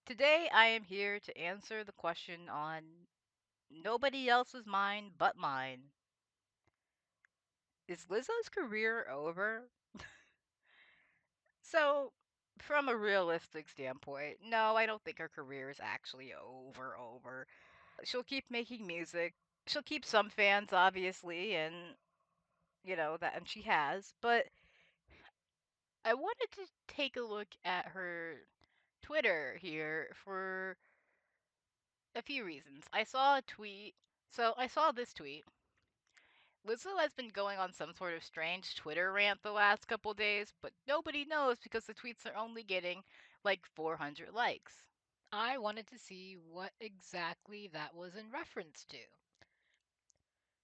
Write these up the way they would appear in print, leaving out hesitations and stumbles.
Today, I am here to answer the question on nobody else's mind but mine. Is Lizzo's career over? So, from a realistic standpoint, no, I don't think her career is actually over. She'll keep making music. She'll keep some fans, obviously, and that, and she has. But I wanted to take a look at her Twitter here for a few reasons. I saw a tweet. So I saw this tweet. Lizzo has been going on some sort of strange Twitter rant the last couple days, but nobody knows because the tweets are only getting like 400 likes. I wanted to see what exactly that was in reference to.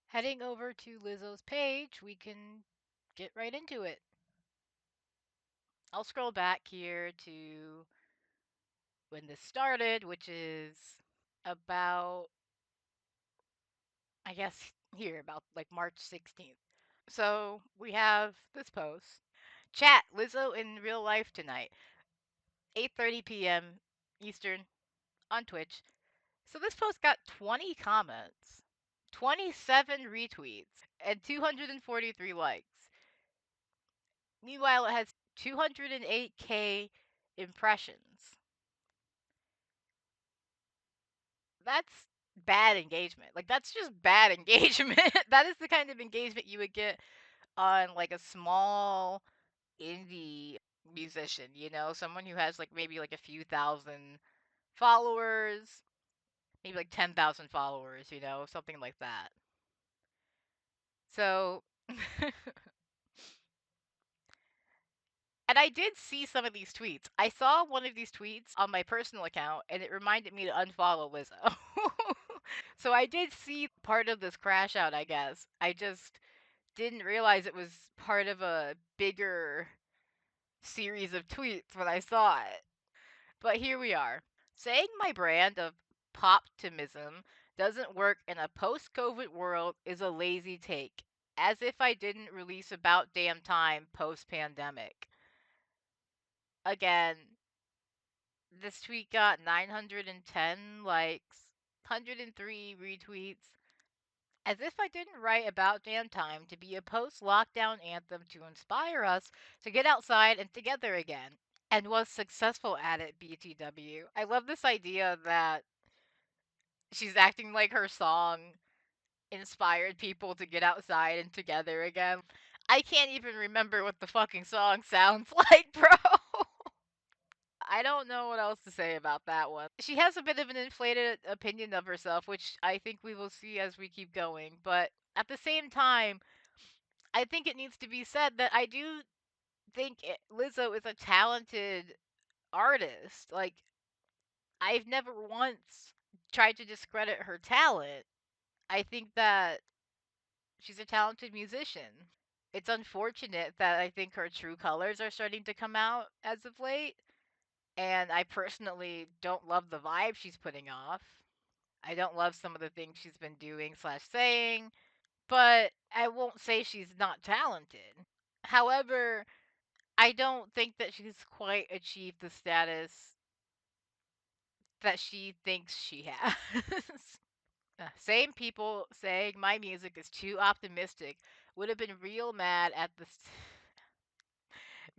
Heading over to Lizzo's page, we can get right into it. I'll scroll back here to when this started, which is about, I guess, here, about like March 16th. So we have this post. Chat Lizzo in real life tonight, 8:30 p.m. Eastern on Twitch. So this post got 20 comments, 27 retweets, and 243 likes. Meanwhile, it has 208K impressions. That's bad engagement. Like, that's just bad engagement. That is the kind of engagement you would get on like a small indie musician, someone who has like maybe like a few thousand followers, maybe like 10,000 followers, something like that. So, and I did see some of these tweets. I saw one of these tweets on my personal account, and it reminded me to unfollow Lizzo. So I did see part of this crash out, I guess. I just didn't realize it was part of a bigger series of tweets when I saw it. But here we are. Saying my brand of poptimism doesn't work in a post COVID world is a lazy take. As if I didn't release about damn time post pandemic. Again, this tweet got 910 likes, 103 retweets. As if I didn't write About Damn Time to be a post lockdown anthem to inspire us to get outside and together again. And was successful at it, BTW. I love this idea that she's acting like her song inspired people to get outside and together again. I can't even remember what the fucking song sounds like, bro. I don't know what else to say about that one. She has a bit of an inflated opinion of herself, which I think we will see as we keep going. But at the same time, I think it needs to be said that I do think Lizzo is a talented artist. Like, I've never once tried to discredit her talent. I think that she's a talented musician. It's unfortunate that I think her true colors are starting to come out as of late. And I personally don't love the vibe she's putting off. I don't love some of the things she's been doing slash saying, but I won't say she's not talented. However, I don't think that she's quite achieved the status that she thinks she has. Same people saying my music is too optimistic would have been real mad at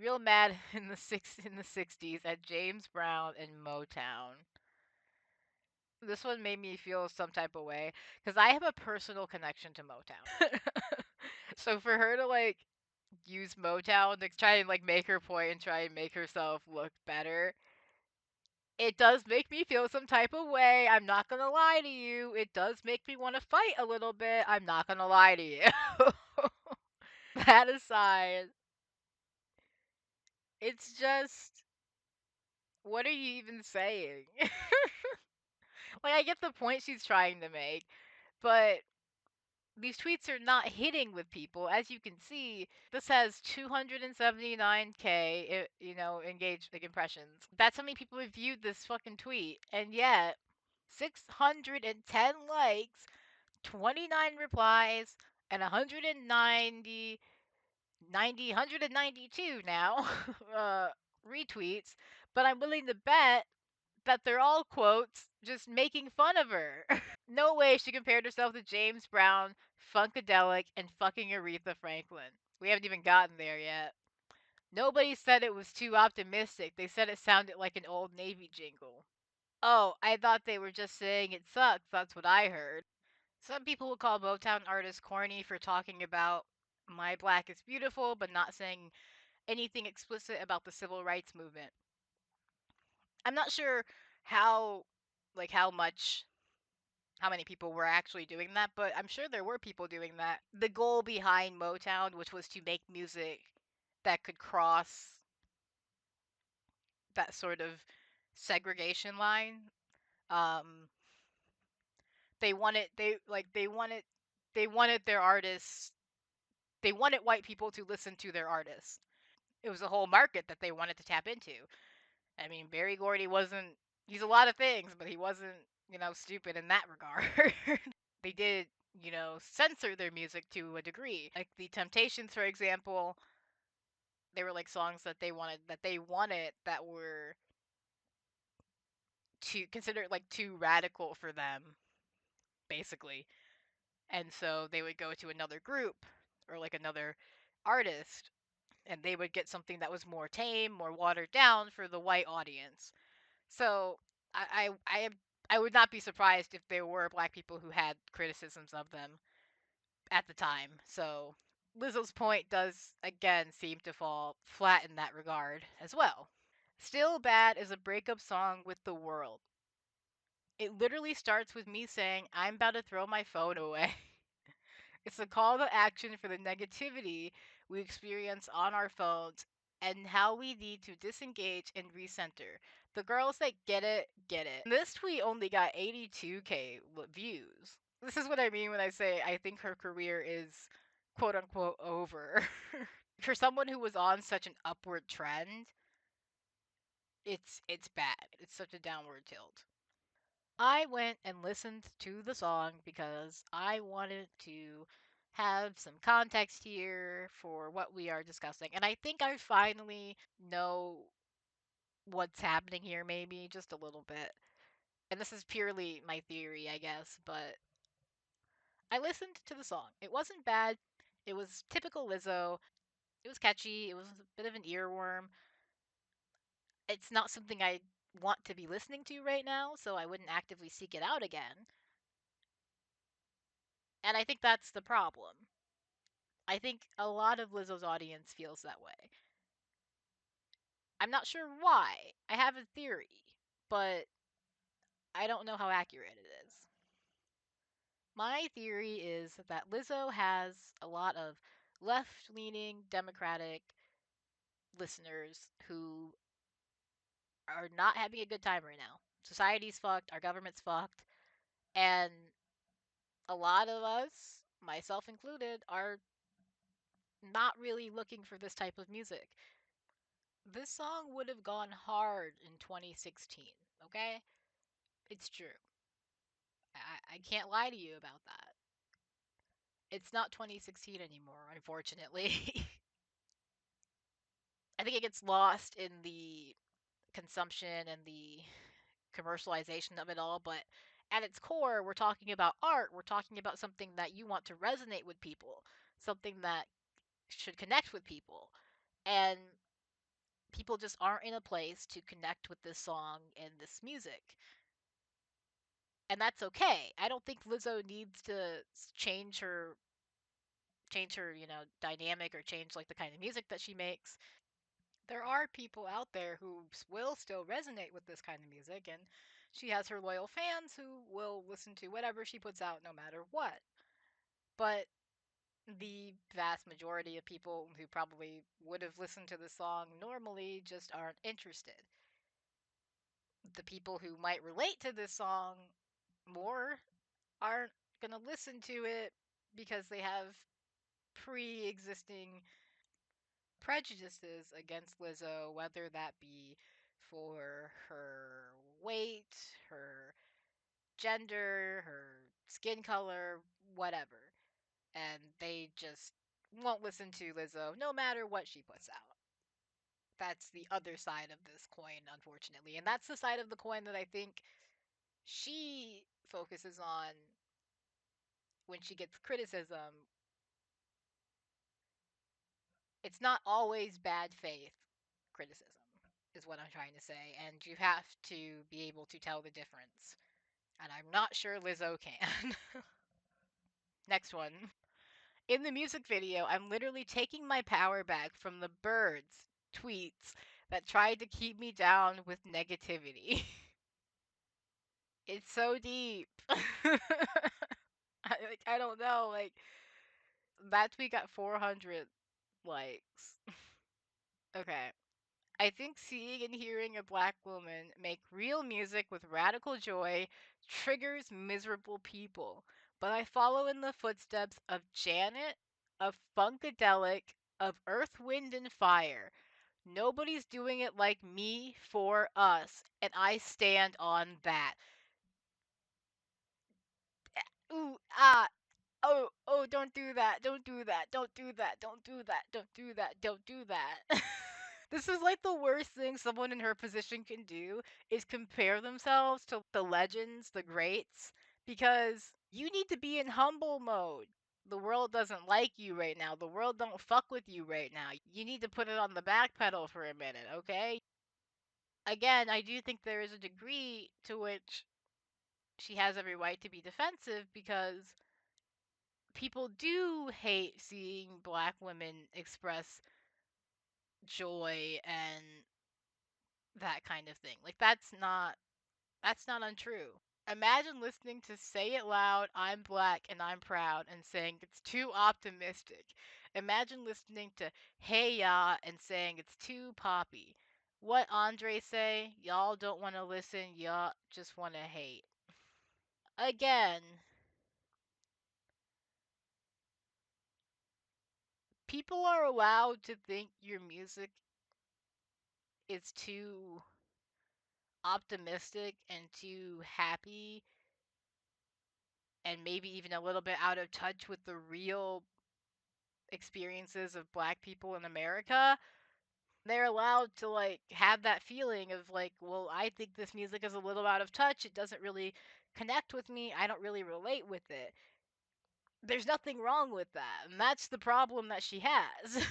real mad in the 60s at James Brown and Motown. This one made me feel some type of way because I have a personal connection to Motown. So for her to like use Motown to try and like make her point and try and make herself look better, it does make me feel some type of way. I'm not gonna lie to you. It does make me want to fight a little bit. I'm not gonna lie to you. That aside, it's just, what are you even saying? Like, I get the point she's trying to make, but these tweets are not hitting with people. As you can see, this has 279K, engaged, like, impressions. That's how many people have viewed this fucking tweet. And yet, 610 likes, 29 replies, and 192 now retweets. But I'm willing to bet that they're all quotes just making fun of her. No way she compared herself to James Brown, Funkadelic, and fucking Aretha Franklin. We haven't even gotten there yet. Nobody said it was too optimistic. They said it sounded like an old Navy jingle. Oh, I thought they were just saying it sucks. That's what I heard. Some people will call Motown artists corny for talking about My Black is Beautiful, but not saying anything explicit about the civil rights movement. I'm not sure how, how much, how many people were actually doing that, but I'm sure there were people doing that. The goal behind Motown, which was to make music that could cross that sort of segregation line, um, they wanted they wanted their artists, they wanted white people to listen to their artists. It was a whole market that they wanted to tap into. I mean, Barry Gordy wasn't, he's a lot of things, but he wasn't, stupid in that regard. They did, censor their music to a degree. Like the Temptations, for example, they were like songs that they wanted that were too considered like too radical for them, basically. And so they would go to another group or like another artist and they would get something that was more tame, more watered down for the white audience. So I would not be surprised if there were black people who had criticisms of them at the time. So Lizzo's point does again seem to fall flat in that regard as well. Still Bad is a breakup song with the world. It literally starts with me saying, I'm about to throw my phone away. It's a call to action for the negativity we experience on our phones and how we need to disengage and recenter. The girls that get it, get it. This tweet only got 82K views. This is what I mean when I say I think her career is quote unquote over. For someone who was on such an upward trend, it's bad. It's such a downward tilt. I went and listened to the song because I wanted to have some context here for what we are discussing. And I think I finally know what's happening here, maybe just a little bit. And this is purely my theory, I guess, but I listened to the song. It wasn't bad. It was typical Lizzo. It was catchy. It was a bit of an earworm. It's not something I want to be listening to right now, so I wouldn't actively seek it out again. And I think that's the problem. I think a lot of Lizzo's audience feels that way. I'm not sure why. I have a theory, but I don't know how accurate it is. My theory is that Lizzo has a lot of left leaning Democratic listeners who are not having a good time right now. Society's fucked, our government's fucked, and a lot of us, myself included, are not really looking for this type of music. This song would have gone hard in 2016, okay? It's true. I can't lie to you about that. It's not 2016 anymore, unfortunately. I think it gets lost in the consumption and the commercialization of it all, but at its core, we're talking about art. We're talking about something that you want to resonate with people, something that should connect with people. And people just aren't in a place to connect with this song and this music. And that's okay. I don't think Lizzo needs to change her, dynamic or change like the kind of music that she makes. There are people out there who will still resonate with this kind of music and she has her loyal fans who will listen to whatever she puts out no matter what. But the vast majority of people who probably would have listened to the song normally just aren't interested. The people who might relate to this song more aren't going to listen to it because they have pre existing prejudices against Lizzo, whether that be for her weight, her gender, her skin color, whatever. And they just won't listen to Lizzo no matter what she puts out. that's the other side of this coin, unfortunately. And that's the side of the coin that I think she focuses on when she gets criticism. It's not always bad faith criticism, is what I'm trying to say. And you have to be able to tell the difference. And I'm not sure Lizzo can. Next one. In the music video, I'm literally taking my power back from the birds' tweets that tried to keep me down with negativity. It's so deep. I don't know. Like that tweet got 400 likes. Okay. I think seeing and hearing a black woman make real music with radical joy triggers miserable people. But I follow in the footsteps of Janet, of Funkadelic, of Earth, Wind, and Fire. Nobody's doing it like me for us, and I stand on that. Ooh, ah, oh, don't do that. Don't do that. Don't do that. Don't do that. Don't do that. Don't do that. This is like the worst thing someone in her position can do is compare themselves to the legends, the greats, because you need to be in humble mode. The world doesn't like you right now. The world don't fuck with you right now. You need to put it on the back pedal for a minute, okay? Again, I do think there is a degree to which she has every right to be defensive because people do hate seeing black women express joy and that kind of thing. Like that's not untrue. Imagine listening to Say It Loud, I'm Black and I'm Proud and saying it's too optimistic. Imagine listening to Hey Ya and saying it's too poppy. What Andre say? Y'all don't want to listen, y'all just want to hate. Again, people are allowed to think your music is too optimistic and too happy and maybe even a little bit out of touch with the real experiences of black people in America. They're allowed to like have that feeling of like, well, I think this music is a little out of touch. It doesn't really connect with me. I don't really relate with it. There's nothing wrong with that. And that's the problem that she has.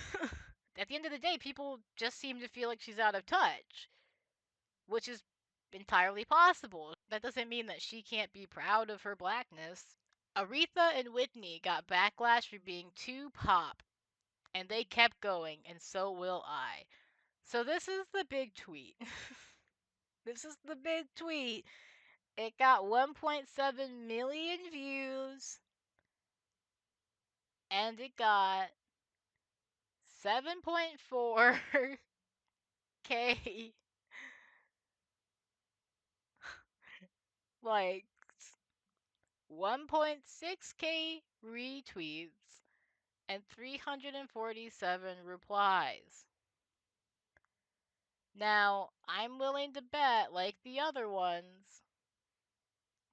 At the end of the day, people just seem to feel like she's out of touch, which is entirely possible. That doesn't mean that she can't be proud of her blackness. Aretha and Whitney got backlash for being too pop, and they kept going, and so will I. So this is the big tweet. This is the big tweet. It got 1.7 million views, and it got 7.4K, likes, 1.6K retweets, and 347 replies. Now, I'm willing to bet, like the other ones,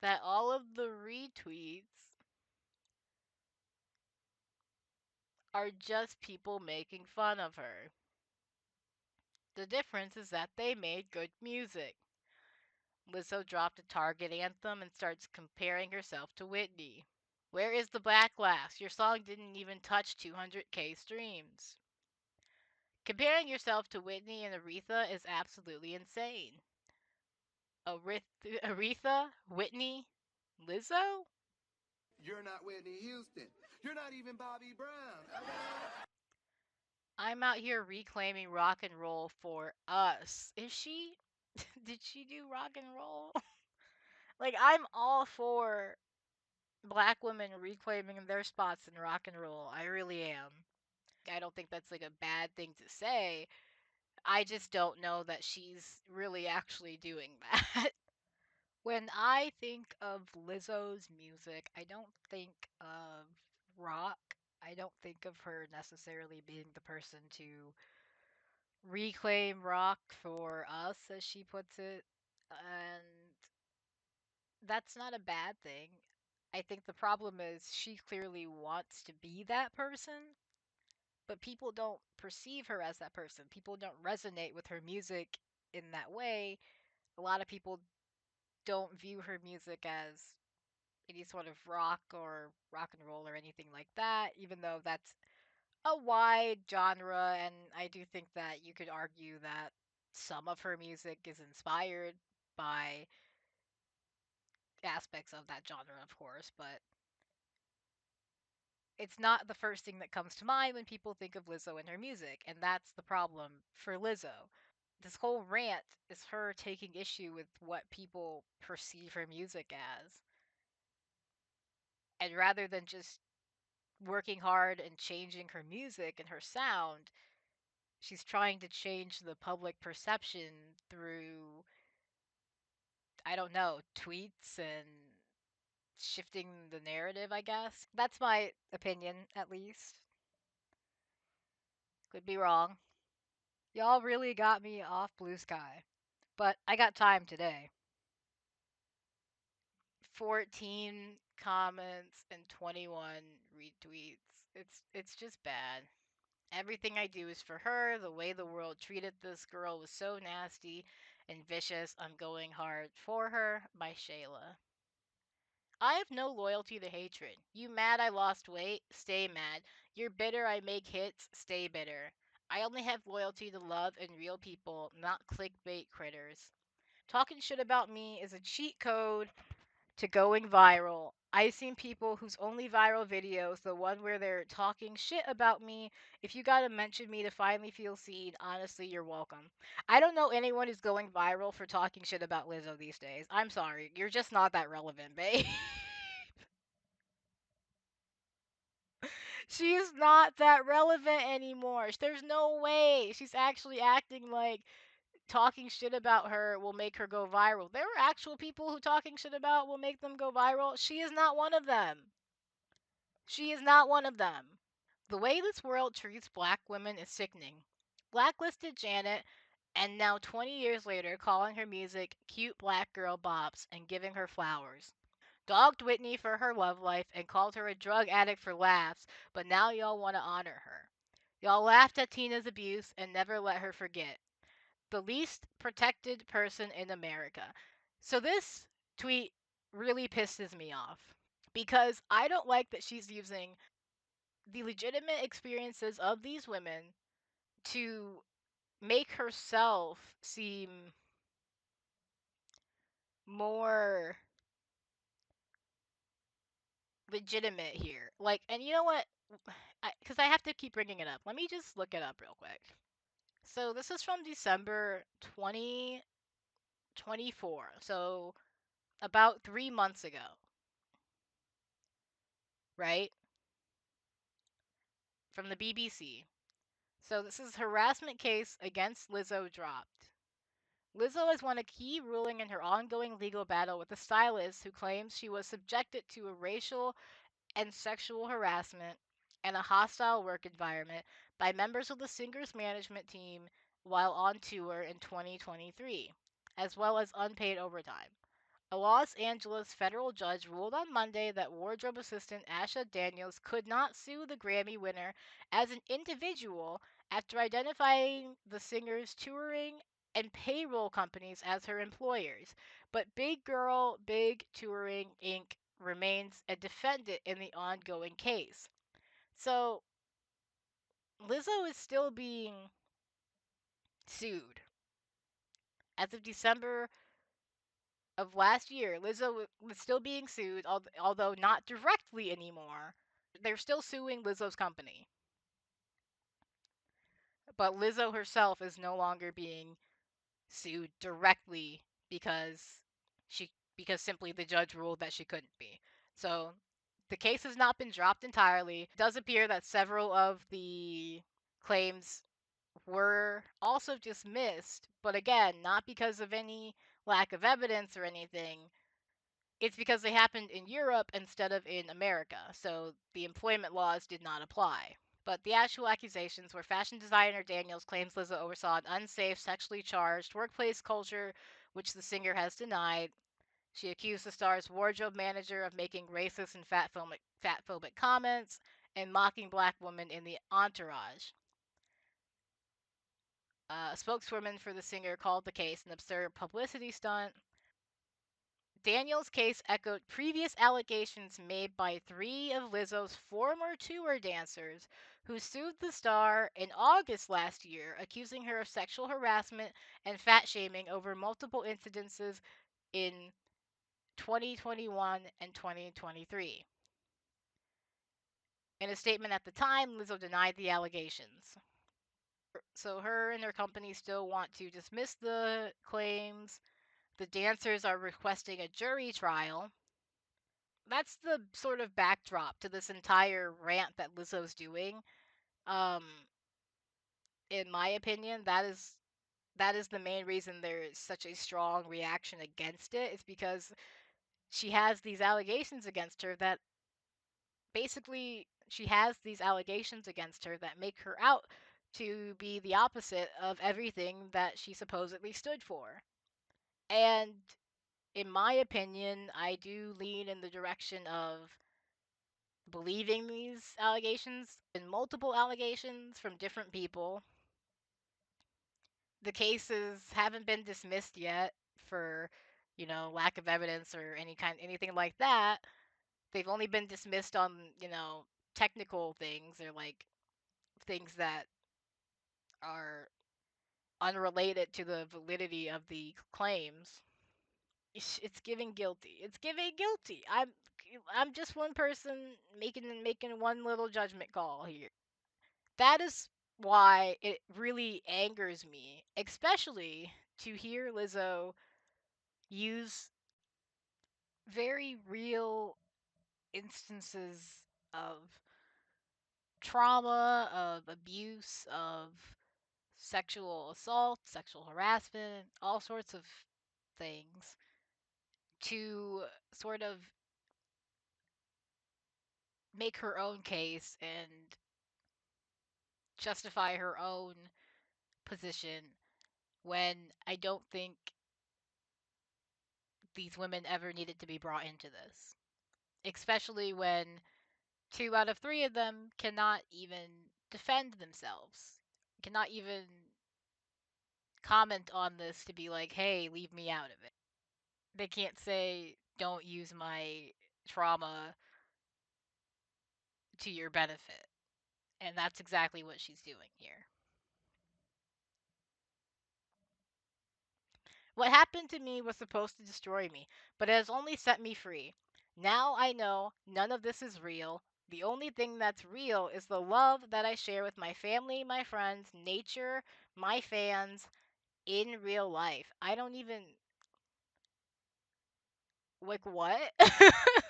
that all of the retweets are just people making fun of her. The difference is that they made good music. Lizzo dropped a Target anthem and starts comparing herself to Whitney. Where is the backlash? Your song didn't even touch 200K streams. Comparing yourself to Whitney and Aretha is absolutely insane. Aretha, Whitney, Lizzo? You're not Whitney Houston. You're not even Bobby Brown. I'm out here reclaiming rock and roll for us. Is she? Did she do rock and roll? Like, I'm all for black women reclaiming their spots in rock and roll. I really am. I don't think that's like a bad thing to say. I just don't know that she's really actually doing that. When I think of Lizzo's music, I don't think of rock. I don't think of her necessarily being the person to reclaim rock for us, as she puts it. And that's not a bad thing. I think the problem is she clearly wants to be that person, but people don't perceive her as that person. People don't resonate with her music in that way. A lot of people don't view her music as any sort of rock or rock and roll or anything like that, even though that's a wide genre. And I do think that you could argue that some of her music is inspired by aspects of that genre, of course, but it's not the first thing that comes to mind when people think of Lizzo and her music, and that's the problem for Lizzo. This whole rant is her taking issue with what people perceive her music as. And rather than just working hard and changing her music and her sound, she's trying to change the public perception through, I don't know, tweets and shifting the narrative, I guess. That's my opinion, at least. Could be wrong. Y'all really got me off Blue Sky. But I got time today. 14 comments and 21 retweets. It's just bad. Everything I do is for her. The way the world treated this girl was so nasty and vicious. I'm going hard for her. By Shayla. I have no loyalty to hatred. You mad I lost weight? Stay mad. You're bitter I make hits? Stay bitter. I only have loyalty to love and real people, not clickbait critters. Talking shit about me is a cheat code to going viral. I've seen people whose only viral videos, the one where they're talking shit about me, if you gotta mention me to finally feel seen, honestly, you're welcome. I don't know anyone who's going viral for talking shit about Lizzo these days. I'm sorry. You're just not that relevant, babe. She's not that relevant anymore. There's no way she's actually acting like talking shit about her will make her go viral. There are actual people who talking shit about will make them go viral. She is not one of them. She is not one of them. The way this world treats black women is sickening. Blacklisted Janet, and now 20 years later, calling her music cute black girl bops and giving her flowers. Dogged Whitney for her love life and called her a drug addict for laughs, but now y'all want to honor her. Y'all laughed at Tina's abuse and never let her forget. The least protected person in America. So this tweet really pisses me off because I don't like that she's using the legitimate experiences of these women to make herself seem more legitimate here. Like, and you know what? Because I have to keep bringing it up. Let me just look it up real quick. So this is from December 2024. So about 3 months ago, right? From the BBC. So this is harassment case against Lizzo dropped. Lizzo has won a key ruling in her ongoing legal battle with a stylist who claims she was subjected to a racial and sexual harassment and a hostile work environment by members of the singer's management team while on tour in 2023, as well as unpaid overtime. A Los Angeles federal judge ruled on Monday that wardrobe assistant Asha Daniels could not sue the Grammy winner as an individual after identifying the singer's touring and payroll companies as her employers. But Big Girl Big Touring Inc. remains a defendant in the ongoing case. So Lizzo is still being sued. As of December of last year, Lizzo was still being sued, although not directly anymore. They're still suing Lizzo's company, but Lizzo herself is no longer being sued directly because because simply the judge ruled that she couldn't be. So the case has not been dropped entirely. It does appear that several of the claims were also dismissed, but again, not because of any lack of evidence or anything. It's because they happened in Europe instead of in America, so the employment laws did not apply. But the actual accusations were fashion designer Daniels claims Lizzo oversaw an unsafe, sexually charged workplace culture, which the singer has denied. She accused the star's wardrobe manager of making racist and fatphobic comments and mocking black women in the entourage. A spokeswoman for the singer called the case an absurd publicity stunt. Daniels' case echoed previous allegations made by three of Lizzo's former tour dancers who sued the star in August last year, accusing her of sexual harassment and fat shaming over multiple incidences in 2021 and 2023. In a statement at the time, Lizzo denied the allegations. So her and her company still want to dismiss the claims. The dancers are requesting a jury trial. That's the sort of backdrop to this entire rant that Lizzo's doing. Um, in my opinion, that is the main reason there is such a strong reaction against it. It's because she has these allegations against her that basically she has these allegations against her that make her out to be the opposite of everything that she supposedly stood for. And in my opinion, I do lean in the direction of believing these allegations and multiple allegations from different people. The cases haven't been dismissed yet for, lack of evidence or anything like that. They've only been dismissed on, technical things or like things that are unrelated to the validity of the claims. It's giving guilty. It's giving guilty. I'm just one person making one little judgment call here. That is why it really angers me, especially to hear Lizzo use very real instances of trauma, of abuse, of sexual assault, sexual harassment, all sorts of things to sort of make her own case and justify her own position when I don't think these women ever needed to be brought into this. Especially when two out of three of them cannot even defend themselves, cannot even comment on this to be like, hey, leave me out of it. They can't say, don't use my trauma to your benefit. And that's exactly what she's doing here. What happened to me was supposed to destroy me, but it has only set me free. Now I know none of this is real. The only thing that's real is the love that I share with my family, my friends, nature, my fans in real life. I don't even. Like, what?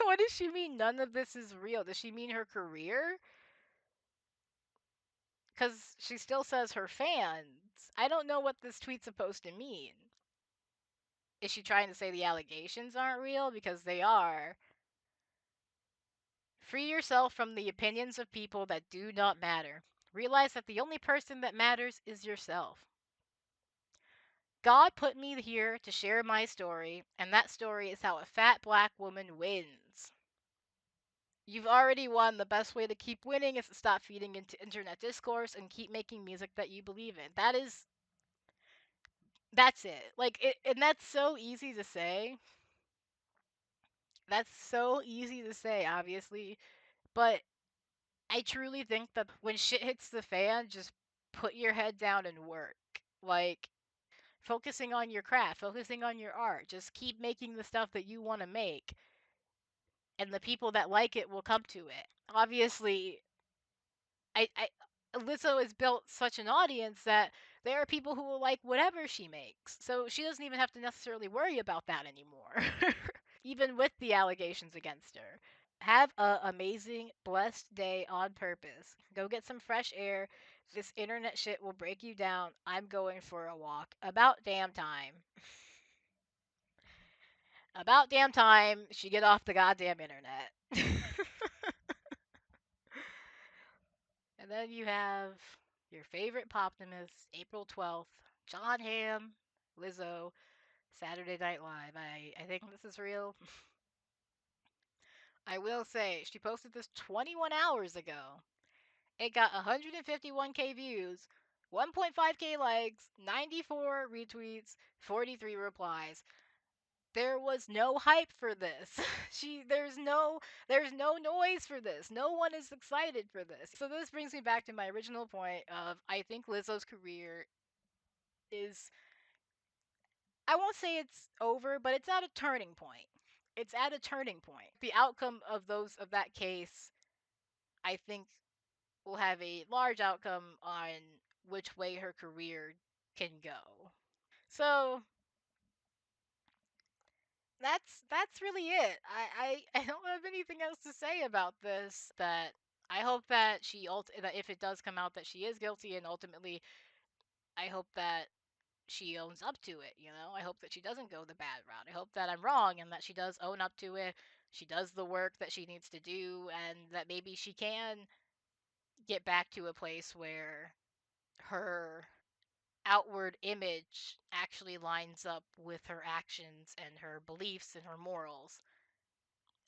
What does she mean none of this is real? Does she mean her career? Because she still says her fans. I don't know what this tweet's supposed to mean. Is she trying to say the allegations aren't real? Because they are. Free yourself from the opinions of people that do not matter. Realize that the only person that matters is yourself. God put me here to share my story, and that story is how a fat black woman wins. You've already won. The best way to keep winning is to stop feeding into internet discourse and keep making music that you believe in. That's it. Like it, and that's so easy to say. That's so easy to say, obviously, but I truly think that when shit hits the fan, just put your head down and work. Like, focusing on your craft, focusing on your art. Just keep making the stuff that you want to make, and the people that like it will come to it. Obviously, I Lizzo has built such an audience that there are people who will like whatever she makes. So she doesn't even have to necessarily worry about that anymore. Even with the allegations against her. Have a amazing, blessed day on purpose. Go get some fresh air. This internet shit will break you down. I'm going for a walk. About damn time. About damn time she get off the goddamn internet. And then you have your favorite Poptimus, April 12th, John Hamm, Lizzo, Saturday Night Live. I think this is real. I will say, she posted this 21 hours ago. It got 151K views, 1.5k likes, 94 retweets, 43 replies. There was no hype for this. There's no noise for this. No one is excited for this. So this brings me back to my original point of I think Lizzo's career is, I won't say it's over, but it's at a turning point. It's at a turning point. The outcome of that case, I think, will have a large outcome on which way her career can go. So that's really it. I don't have anything else to say about this. That I hope that that if it does come out that she is guilty, and ultimately I hope that she owns up to it, you know? I hope that she doesn't go the bad route. I hope that I'm wrong and that she does own up to it. She does the work that she needs to do, and that maybe she can get back to a place where her outward image actually lines up with her actions and her beliefs and her morals.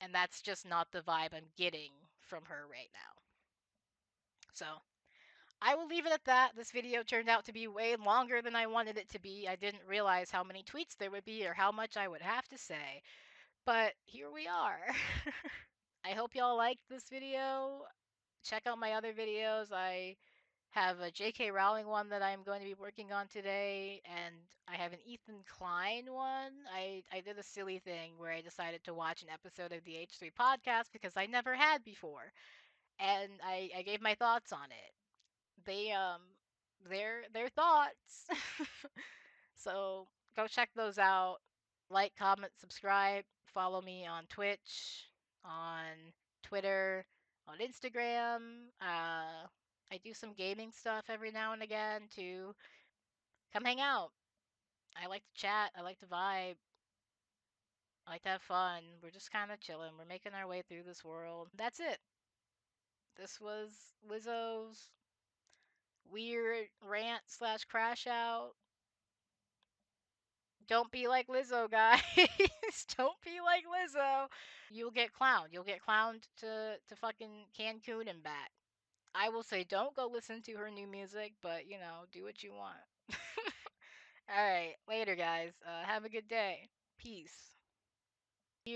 And that's just not the vibe I'm getting from her right now. So, I will leave it at that. This video turned out to be way longer than I wanted it to be. I didn't realize how many tweets there would be or how much I would have to say. But here we are. I hope y'all liked this video. Check out my other videos. I have a J.K. Rowling one that I'm going to be working on today, and I have an Ethan Klein one. I did a silly thing where I decided to watch an episode of the H3 podcast because I never had before, and I gave my thoughts on it. They their thoughts. So go check those out. Like, comment, subscribe. Follow me on Twitch, on Twitter, on Instagram. I do some gaming stuff every now and again too. Come hang out. I like to chat. I like to vibe. I like to have fun. We're just kind of chilling. We're making our way through this world. That's it. This was Lizzo's weird rant slash crash out. Don't be like Lizzo, guys. Don't be like Lizzo. You'll get clowned. You'll get clowned to fucking Cancun and back. I will say don't go listen to her new music, but you know, do what you want. All right, later guys. Have a good day. Peace.